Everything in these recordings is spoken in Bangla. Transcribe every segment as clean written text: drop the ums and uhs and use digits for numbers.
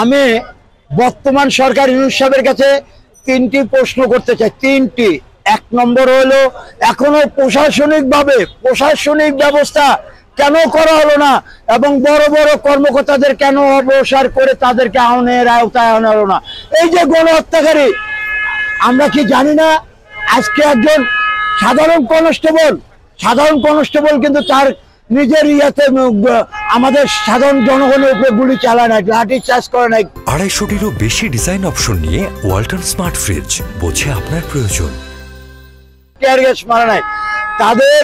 আমি বর্তমান সরকার ইউনূস সাহেবের কাছে তিনটি প্রশ্ন করতে চাই। তিনটি। এক নম্বর হলো, এখনো প্রশাসনিক ব্যবস্থা কেন করা হলো না এবং বড় বড় কর্মকর্তাদের কেন অবসর করে তাদেরকে আইনের আওতায় আনা হলো না? এই যে গণহত্যাকারী, আমরা কি জানি না আজকে একজন সাধারণ কনস্টেবল কিন্তু তার নিজের ইয়াতে আমাদের সাধারণ জনগণের উপরে গুলি চালায় নাই, লাঠি চার্জ করে নাই। 250-টিরও বেশি ডিজাইন অপশন নিয়ে ওয়ালটন স্মার্ট ফ্রিজ, বোঝে আপনার প্রয়োজন। টিয়ার গ্যাস মারা নাই, তাদের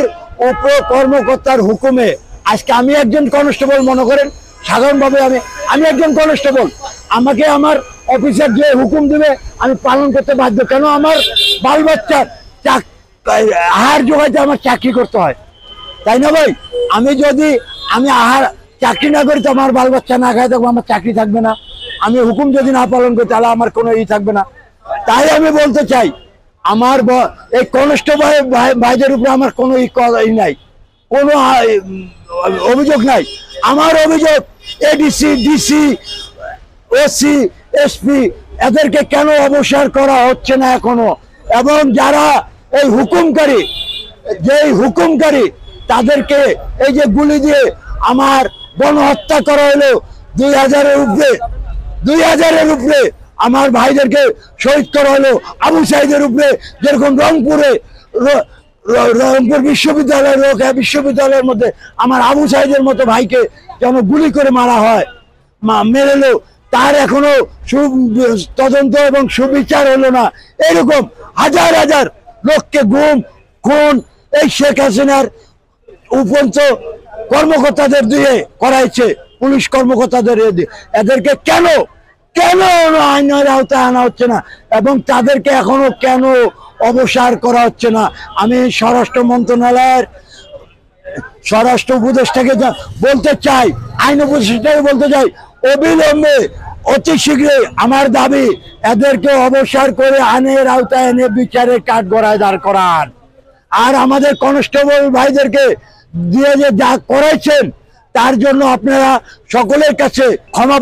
উপর কর্মকর্তার হুকুমে আজকে আমি একজন কনস্টেবল, মনে করেন সাধারণভাবে আমি একজন কনস্টেবল, আমাকে আমার অফিসার যে হুকুম দিবে আমি পালন করতে বাধ্য। কেন? আমার বাল বাচ্চার আহার জোগাইতে আমার চাকরি করতে হয়, তাই না ভাই? আমি আহার চাকরি না করি তো আমার বাল বাচ্চা না খাই থাকবো, আমার চাকরি থাকবে না। আমি হুকুম যদি না পালন করি তাহলে আমার কোনো থাকবে না। তাই আমি বলতে চাই, আমার এই কনস্টেবল ভাইদের উপরে আমার কোনো নাই, কোনো অভিযোগ নাই। আমার অভিযোগ এডিসি, ডিসি, ওসি, এসপি এদেরকে কেন অবসর করা হচ্ছে না এখনো? এবং যারা এই হুকুমকারী তাদেরকে এই যে গুলি দিয়ে আমার গণহত্যা করা হলো 2000-এর উপরে আমার ভাইদেরকে শহীদ করা হলো। আবু সাইদের উপরে যেরকম রংপুর বিশ্ববিদ্যালয়ের মধ্যে আমার আবু সাইদের মতো ভাইকে যেন গুলি করে মারা হয়, মেরেলো, তার এখনো তদন্ত এবং সুবিচার হলো না। এরকম হাজার হাজার লোককে গুম, খুন এই শেখ হাসিনার উপরন্ত কর্মকর্তাদের দিয়ে করাইছে, পুলিশ কর্মকর্তাদের দিয়ে। এদেরকে কেন আইনের আওতায় আনা হচ্ছে না এবং তাদেরকে এখনো কেন অবসর করা হচ্ছে না? আমি স্বরাষ্ট্র মন্ত্রণালয়ের স্বরাষ্ট্র উপদেষ্টাকে বলতে চাই, আইন উপদেষ্টাকে বলতে চাই, অবিলম্বে অতি শীঘ্রই আমার দাবি এদেরকে অবসর করে আইনের আওতায় এনে বিচারের কাঠগড়ায় দাঁড় করান। আর আমাদের কনস্টেবল ভাইদেরকে দিয়ে যে যা করাইছেন তার জন্য আপনারা সকলের কাছে ক্ষমা